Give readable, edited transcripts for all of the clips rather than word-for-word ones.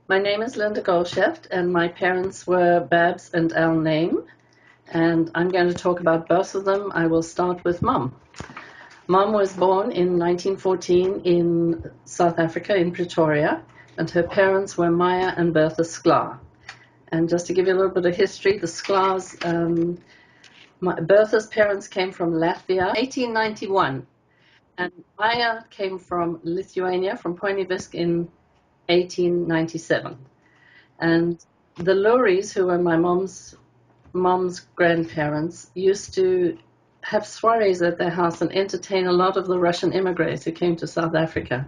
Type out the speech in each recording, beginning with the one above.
My name is Linda Goldsheft, and my parents were Babs and Naim, and I'm going to talk about both of them. I will start with Mum. Mum was born in 1914 in South Africa, in Pretoria, and her parents were Maya and Bertha Sklar. And just to give you a little bit of history, the Sklars, Bertha's parents came from Latvia, 1891, and Maya came from Lithuania, from Poinevisk in 1897. And the Luries, who were my mom's grandparents, used to have soirees at their house and entertain a lot of the Russian immigrants who came to South Africa.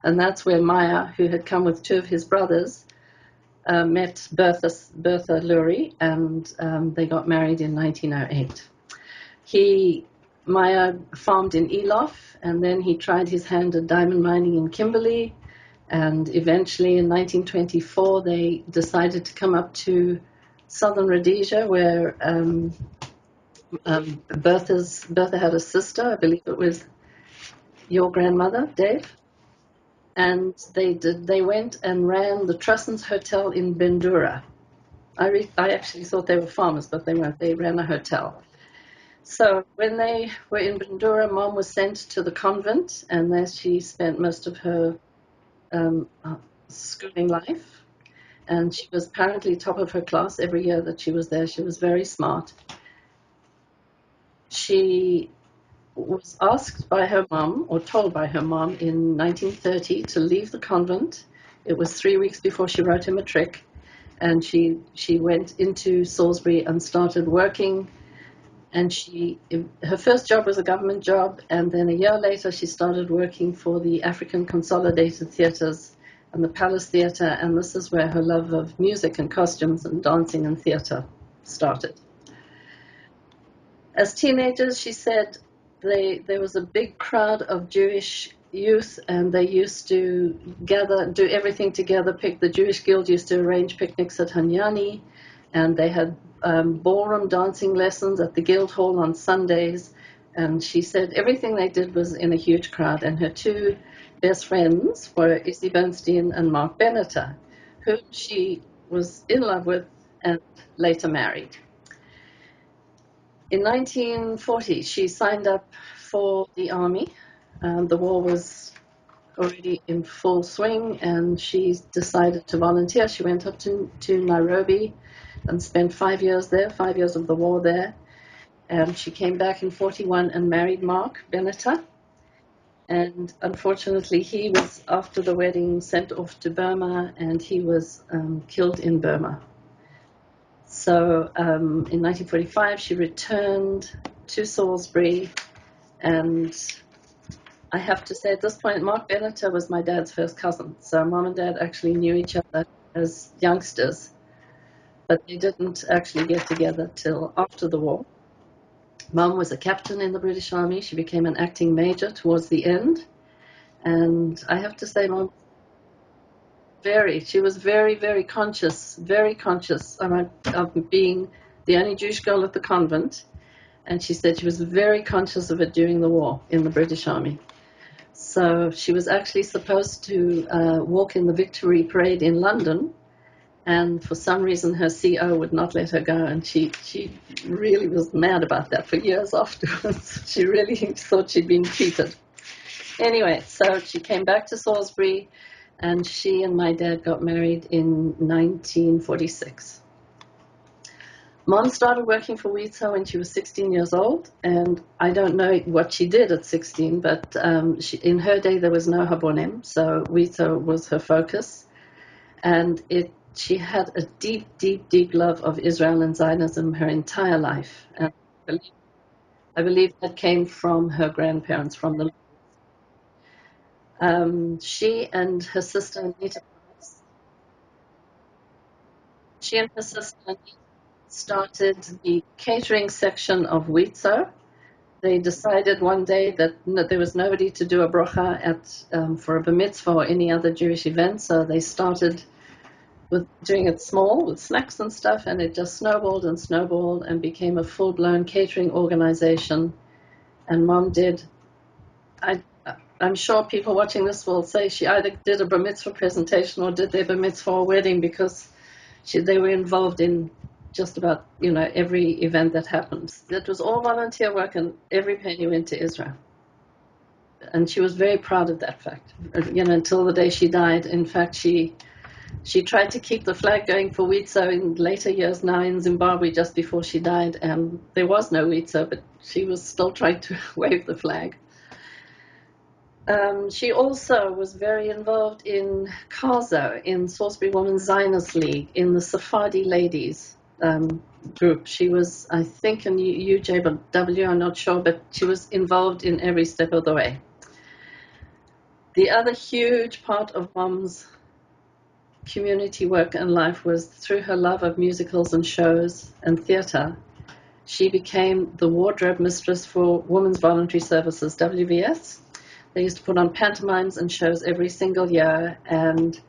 And that's where Maya, who had come with two of his brothers, met Bertha Lurie, and they got married in 1908. Maya farmed in Eloff, and then he tried his hand at diamond mining in Kimberley. And eventually in 1924, they decided to come up to southern Rhodesia, where Bertha had a sister. I believe it was your grandmother, Dave. And they went and ran the Trussens Hotel in Bendura. I actually thought they were farmers, but they weren't. They ran a hotel. So when they were in Bendura, Mom was sent to the convent, and there she spent most of her schooling life, and she was apparently top of her class every year that she was there. She was very smart. She was asked by her mom, or told by her mom, in 1930 to leave the convent. It was 3 weeks before she wrote her matric, and she went into Salisbury and started working. And her first job was a government job, and then a year later she started working for the African Consolidated Theatres and the Palace Theatre, and this is where her love of music and costumes and dancing and theatre started. As teenagers, she said there was a big crowd of Jewish youth, and they used to do everything together. The Jewish Guild used to arrange picnics at Hanyani, and they had ballroom dancing lessons at the Guild Hall on Sundays. And she said everything they did was in a huge crowd. And her two best friends were Izzy Bernstein and Mark Benneter, who she was in love with and later married. In 1940, she signed up for the army. The war was already in full swing, and she decided to volunteer. She went up to Nairobi and spent 5 years there, 5 years of the war there. And she came back in 41 and married Mark Benneter. And unfortunately, he was, after the wedding, sent off to Burma, and he was killed in Burma. So in 1945, she returned to Salisbury, and I have to say at this point, Mark Benneter was my dad's first cousin. So Mom and Dad actually knew each other as youngsters, but they didn't actually get together till after the war. Mom was a captain in the British Army. She became an acting major towards the end. And I have to say, Mom, she was very, very conscious of being the only Jewish girl at the convent. And she said she was very conscious of it during the war in the British Army. So she was actually supposed to walk in the Victory Parade in London, and for some reason her CO would not let her go, and she really was mad about that for years afterwards. She really thought she'd been cheated. Anyway, so she came back to Salisbury, and she and my dad got married in 1946. Mom started working for Wheatso when she was 16 years old, and I don't know what she did at 16, but in her day there was no Habonim, so Wheatso was her focus. And she had a deep, deep, deep love of Israel and Zionism her entire life. And I believe that came from her grandparents, from the she and her sister Anita started the catering section of Wheatso. They decided one day that there was nobody to do a brocha for a bar mitzvah or any other Jewish event, so they started with doing it small with snacks and stuff, and it just snowballed and became a full-blown catering organization. And Mom did, I I'm sure people watching this will say she either did a bar mitzvah presentation or did their bar mitzvah wedding, because they were involved in just about, every event that happened. It was all volunteer work, and every penny went to Israel. And she was very proud of that fact, until the day she died. In fact, she tried to keep the flag going for Witso in later years now in Zimbabwe, just before she died, and there was no Witso, but she was still trying to wave the flag. She also was very involved in CASO, in Salisbury Women's Zionist League, in the Sephardi Ladies group. She was, I think, in UJW, I'm not sure, but she was involved in every step of the way. The other huge part of Mom's community work and life was through her love of musicals and shows and theatre. She became the wardrobe mistress for Women's Voluntary Services, WVS. They used to put on pantomimes and shows every single year, and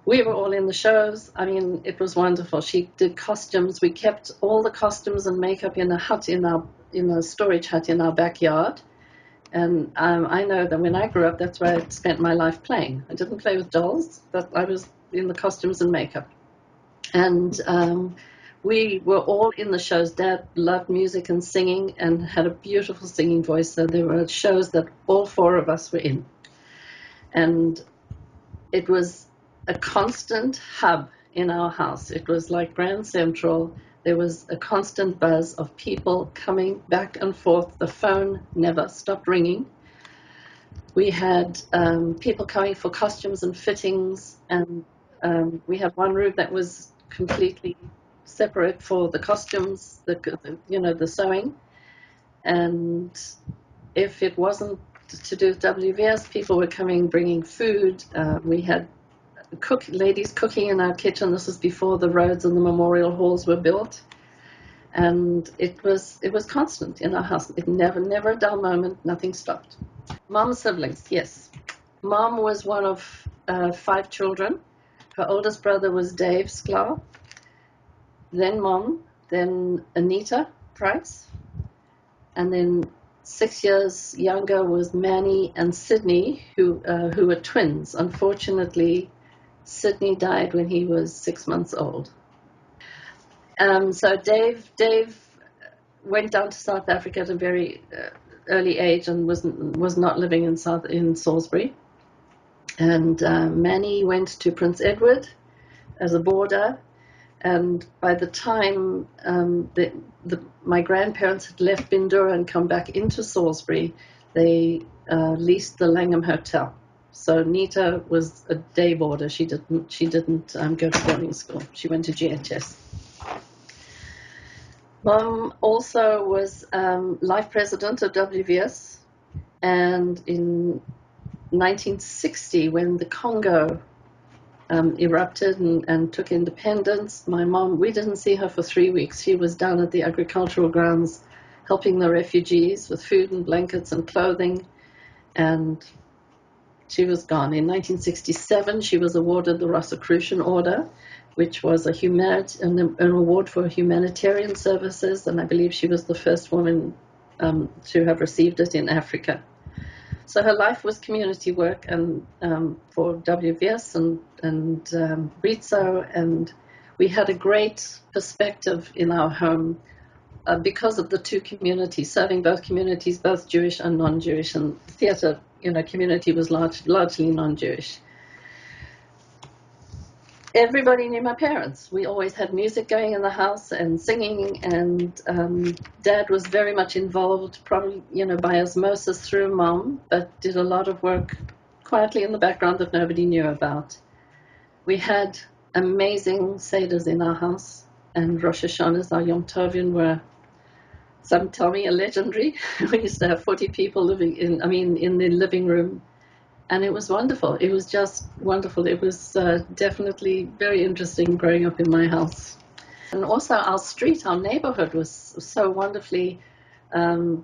we were all in the shows. I mean, it was wonderful. She did costumes. We kept all the costumes and makeup in a hut, in a storage hut in our backyard. And I know that when I grew up, that's where I spent my life playing. I didn't play with dolls, but I was in the costumes and makeup. And we were all in the shows. Dad loved music and singing and had a beautiful singing voice. So there were shows that all four of us were in. And it was a constant hub in our house. It was like Grand Central. There was a constant buzz of people coming back and forth. The phone never stopped ringing. We had people coming for costumes and fittings, and we had one room that was completely separate for the costumes, the sewing. And if it wasn't to do with WVS, people were coming, bringing food. We had ladies cooking in our kitchen. This was before the roads and the memorial halls were built. And it was constant in our house. It never a dull moment, nothing stopped. Mom's siblings, yes. Mom was one of 5 children. Her oldest brother was Dave Sklar, then Mom, then Anita Price, and then 6 years younger was Manny and Sydney, who were twins. Unfortunately, Sydney died when he was 6 months old. So Dave went down to South Africa at a very early age and was not living in Salisbury. And Manny went to Prince Edward as a boarder. And by the time my grandparents had left Bindura and come back into Salisbury, they leased the Langham Hotel. So Nita was a day boarder. She didn't go to boarding school. She went to GHS. Mom also was life president of WVS, and in 1960, when the Congo erupted and took independence, my mom, we didn't see her for 3 weeks. She was down at the agricultural grounds helping the refugees with food and blankets and clothing, and she was gone. In 1967, she was awarded the Rosicrucian Order, which was an award for humanitarian services, and I believe she was the first woman to have received it in Africa. So her life was community work and for WVS and Ritso, and we had a great perspective in our home because of the two communities, serving both communities, both Jewish and non-Jewish, and the theatre, community was largely non-Jewish. Everybody knew my parents. We always had music going in the house and singing, and Dad was very much involved, probably, by osmosis through Mom, but did a lot of work quietly in the background that nobody knew about. We had amazing Seders in our house, and Rosh Hashanahs, our Yom Tovim, were, some tell me, a legendary. We used to have 40 people living in the living room. And it was wonderful. It was just wonderful. It was definitely very interesting growing up in my house. And also our street, our neighborhood was so wonderfully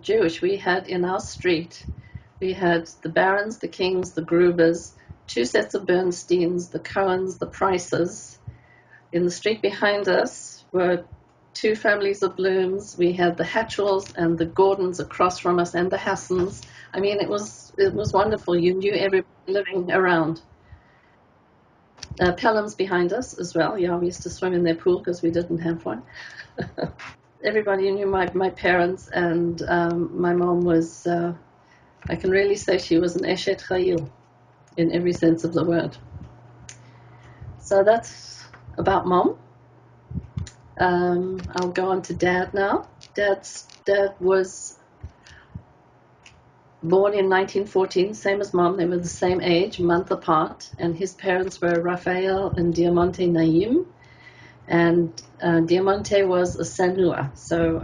Jewish. We had in our street, we had the Barons, the Kings, the Grubers, 2 sets of Bernsteins, the Cohens, the Prices. In the street behind us were 2 families of Blooms. We had the Hatchells and the Gordons across from us, and the Hassans. I mean, it was wonderful. You knew everybody living around. Pelham's behind us as well. Yeah, we used to swim in their pool because we didn't have one. Everybody knew my parents, and my mom was, I can really say she was an Eshet Chayil in every sense of the word. So that's about Mom. I'll go on to Dad now. Dad was born in 1914, same as Mom. They were the same age, a month apart, and his parents were Raphael and Diamante Naim. And Diamante was a Sanua. So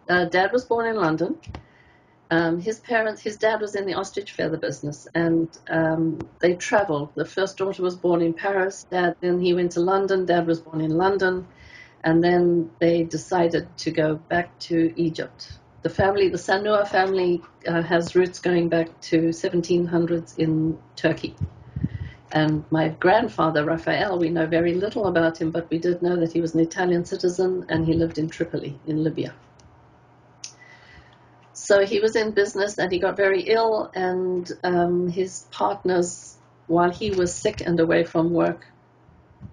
Dad was born in London. His dad was in the ostrich feather business, and they traveled. The first daughter was born in Paris. Then he went to London. Dad was born in London, and then they decided to go back to Egypt. The Sanua family, has roots going back to 1700s in Turkey. And my grandfather, Raphael, we know very little about him, but we did know that he was an Italian citizen and he lived in Tripoli in Libya. So he was in business and he got very ill, and his partners, while he was sick and away from work,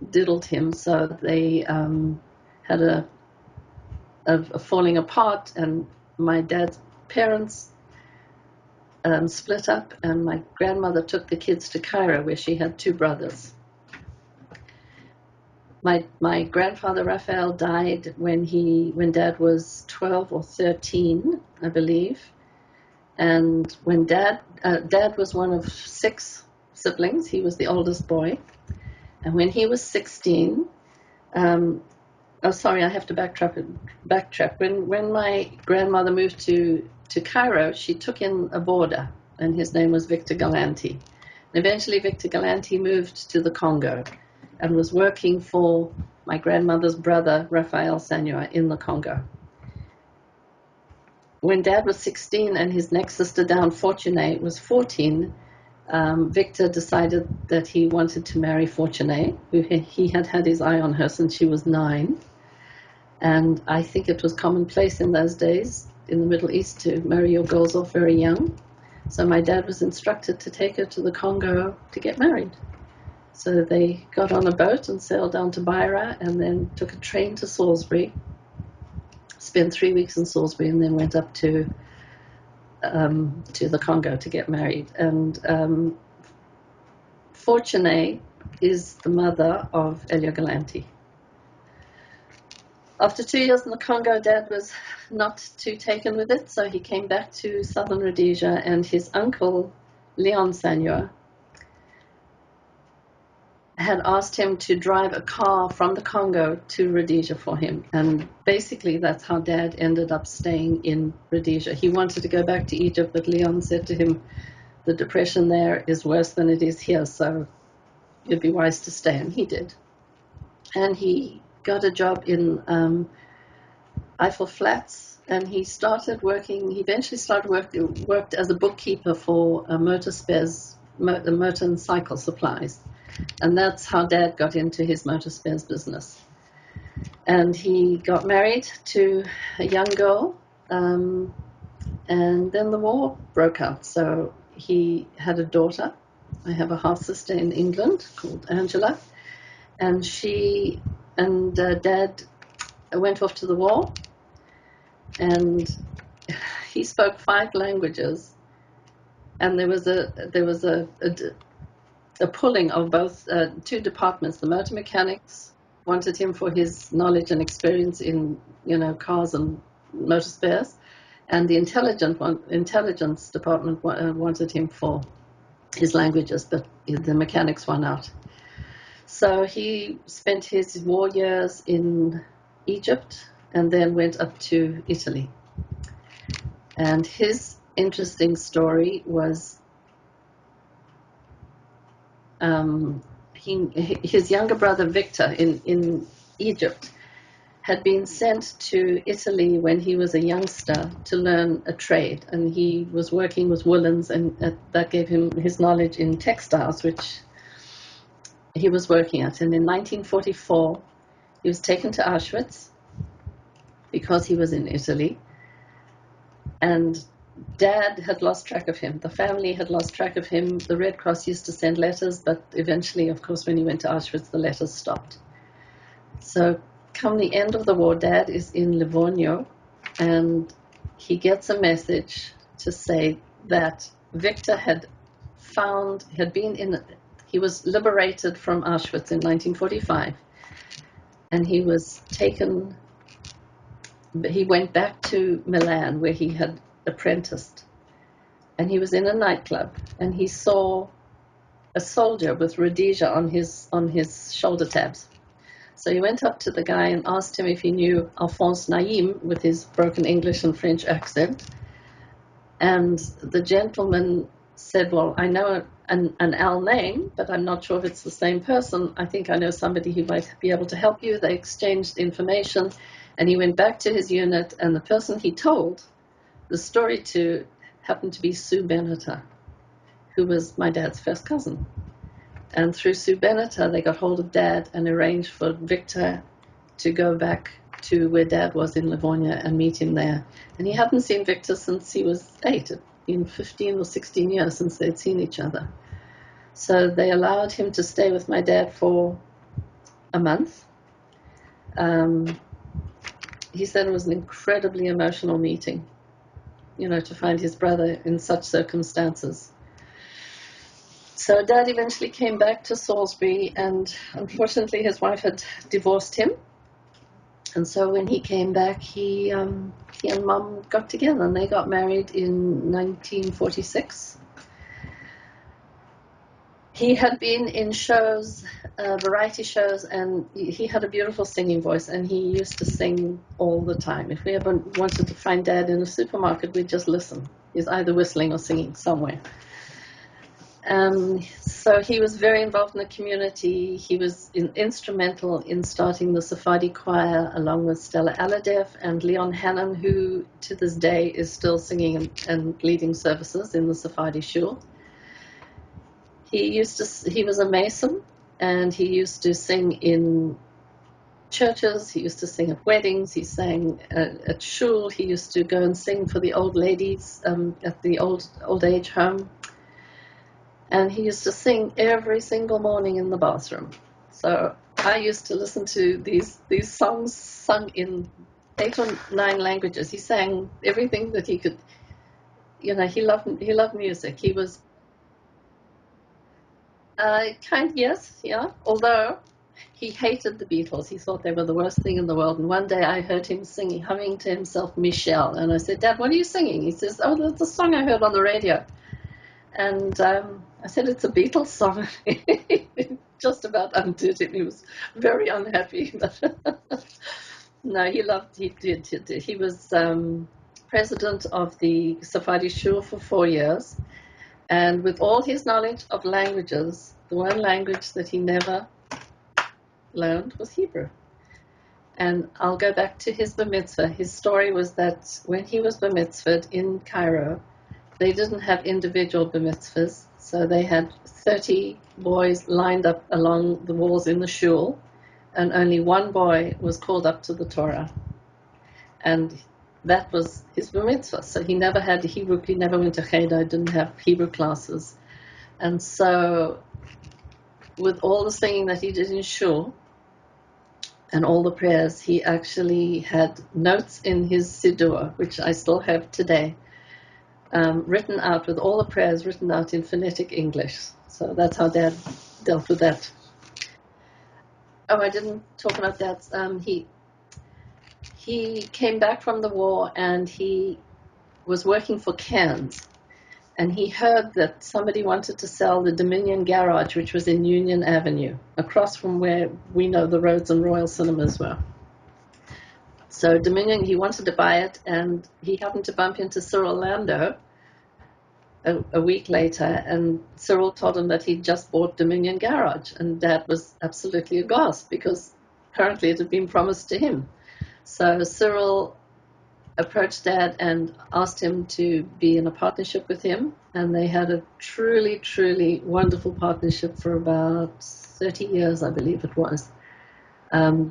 diddled him. So they had a falling apart, and my dad's parents split up, and my grandmother took the kids to Cairo, where she had two brothers. My grandfather Raphael died when Dad was 12 or 13, I believe. And when Dad was one of 6 siblings, he was the oldest boy. And when he was 16, I have to backtrack. When my grandmother moved to Cairo, she took in a boarder, and his name was Victor Galanti. And eventually Victor Galanti moved to the Congo and was working for my grandmother's brother, Raphael Sanua, in the Congo. When Dad was 16 and his next sister down, Fortuné, was 14, Victor decided that he wanted to marry Fortuné, who he had had his eye on her since she was 9. And I think it was commonplace in those days in the Middle East to marry your girls off very young. So my dad was instructed to take her to the Congo to get married. So they got on a boat and sailed down to Beira, and then took a train to Salisbury, spent 3 weeks in Salisbury, and then went up to the Congo to get married. And Fortuné is the mother of Elia Galanti. After 2 years in the Congo, Dad was not too taken with it, so he came back to southern Rhodesia, and his uncle, Leon Sanua, had asked him to drive a car from the Congo to Rhodesia for him. And basically that's how Dad ended up staying in Rhodesia. He wanted to go back to Egypt, but Leon said to him, the depression there is worse than it is here, so you'd be wise to stay. And he did. And he got a job in Eiffel Flats, and he eventually worked as a bookkeeper for motor and cycle supplies. And that's how Dad got into his motor spares business. And he got married to a young girl, and then the war broke out. So he had a daughter. I have a half-sister in England called Angela. And she and Dad went off to the war. And he spoke 5 languages. And there was a pulling of both 2 departments. The motor mechanics wanted him for his knowledge and experience in, cars and motor spares, and the intelligence department wanted him for his languages, but the mechanics won out. So he spent his war years in Egypt and then went up to Italy. And his interesting story was his younger brother Victor in Egypt had been sent to Italy when he was a youngster to learn a trade, and he was working with woolens, and that gave him his knowledge in textiles, which he was working at. And in 1944 he was taken to Auschwitz because he was in Italy, And Dad had lost track of him. The family had lost track of him. The Red Cross used to send letters, but eventually, of course, when he went to Auschwitz, the letters stopped. So come the end of the war, Dad is in Livorno, and he gets a message to say that Victor he was liberated from Auschwitz in 1945, and he went back to Milan where he had apprenticed, and he was in a nightclub, and he saw a soldier with Rhodesia on his shoulder tabs. So he went up to the guy and asked him if he knew Alphonse Naim with his broken English and French accent. And the gentleman said, well, I know an Al name, but I'm not sure if it's the same person. I think I know somebody who might be able to help you. They exchanged information, and he went back to his unit, and the person he told the story to happened to be Sue Beneta, who was my dad's first cousin. And through Sue Beneta, they got hold of Dad and arranged for Victor to go back to where Dad was in Livorno and meet him there. And he hadn't seen Victor since he was 8. It had been 15 or 16 years since they'd seen each other. So they allowed him to stay with my dad for a month. He said it was an incredibly emotional meeting, to find his brother in such circumstances. So Dad eventually came back to Salisbury, and unfortunately his wife had divorced him. And so when he came back, he and Mum got together, and they got married in 1946. He had been in shows, variety shows, and he had a beautiful singing voice, and he used to sing all the time. If we ever wanted to find Dad in a supermarket, we'd just listen. He's either whistling or singing somewhere. So he was very involved in the community. He was instrumental in starting the Sephardi choir along with Stella Aladev and Leon Hannon, who to this day is still singing and leading services in the Sephardi shul. He was a Mason, and he used to sing in churches. He used to sing at weddings. He sang at shul. He used to go and sing for the old ladies at the old age home. And he used to sing every single morning in the bathroom. So I used to listen to these songs sung in 8 or 9 languages. He sang everything that he could. He loved music. He was yes, yeah. Although he hated the Beatles. He thought they were the worst thing in the world. And one day I heard him humming to himself, Michelle. And I said, Dad, what are you singing? He says, oh, that's a song I heard on the radio. And I said, it's a Beatles song. Just about undid him. He was very unhappy. No, he did. He was president of the Sephardi Shul for 4 years. And with all his knowledge of languages, the one language that he never learned was Hebrew. And I'll go back to his bar mitzvah. His story was that when he was bar mitzvahed in Cairo, they didn't have individual bar mitzvahs, so they had 30 boys lined up along the walls in the shul, and only one boy was called up to the Torah. And that was his bar mitzvah. So he never had Hebrew, he never went to Freda, didn't have Hebrew classes. And so with all the singing that he did in shul and all the prayers, he actually had notes in his siddur, which I still have today, written out with all the prayers written out in phonetic English. So that's how Dad dealt with that. Oh, I didn't talk about that. He came back from the war, and he was working for Cairns, and he heard that somebody wanted to sell the Dominion Garage, which was in Union Avenue, across from where we know the Rhodes and Royal Cinemas were. So Dominion, he wanted to buy it, and he happened to bump into Cyril Lando a week later, and Cyril told him that he'd just bought Dominion Garage, and Dad was absolutely aghast because apparently it had been promised to him. So Cyril approached Dad and asked him to be in a partnership with him, and they had a truly, truly wonderful partnership for about 30 years, I believe it was.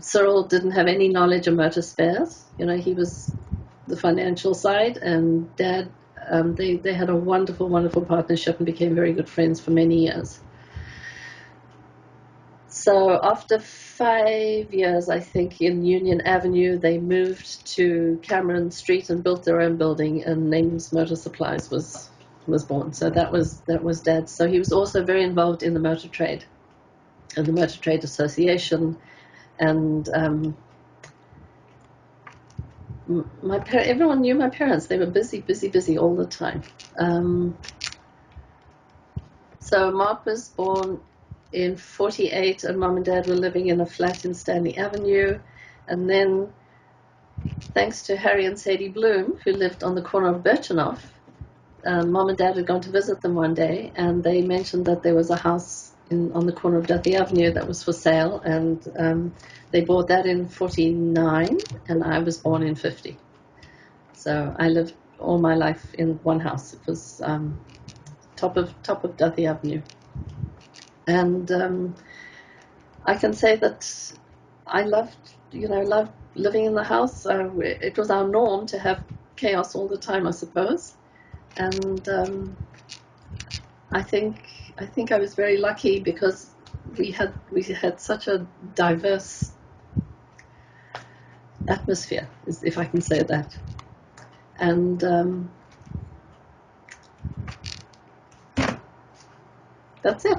Cyril didn't have any knowledge of motor spares. He was the financial side, and Dad, they had a wonderful, wonderful partnership and became very good friends for many years. So after 5 years, I think, in Union Avenue, they moved to Cameron Street and built their own building, and Naim's Motor Supplies was born. So that was Dad's. So he was also very involved in the motor trade and the Motor Trade Association, and everyone knew my parents. They were busy, busy, busy all the time. So Mark was born in 48, and Mom and Dad were living in a flat in Stanley Avenue. And then, thanks to Harry and Sadie Bloom, who lived on the corner of Birchenough, Mom and Dad had gone to visit them one day, and they mentioned that there was a house on the corner of Duthie Avenue that was for sale, and they bought that in 49, and I was born in 50. So I lived all my life in one house. It was top of Duthie Avenue. And I can say that I loved living in the house. It was our norm to have chaos all the time, I suppose. And I think I was very lucky because we had such a diverse atmosphere, if I can say that. And that's it.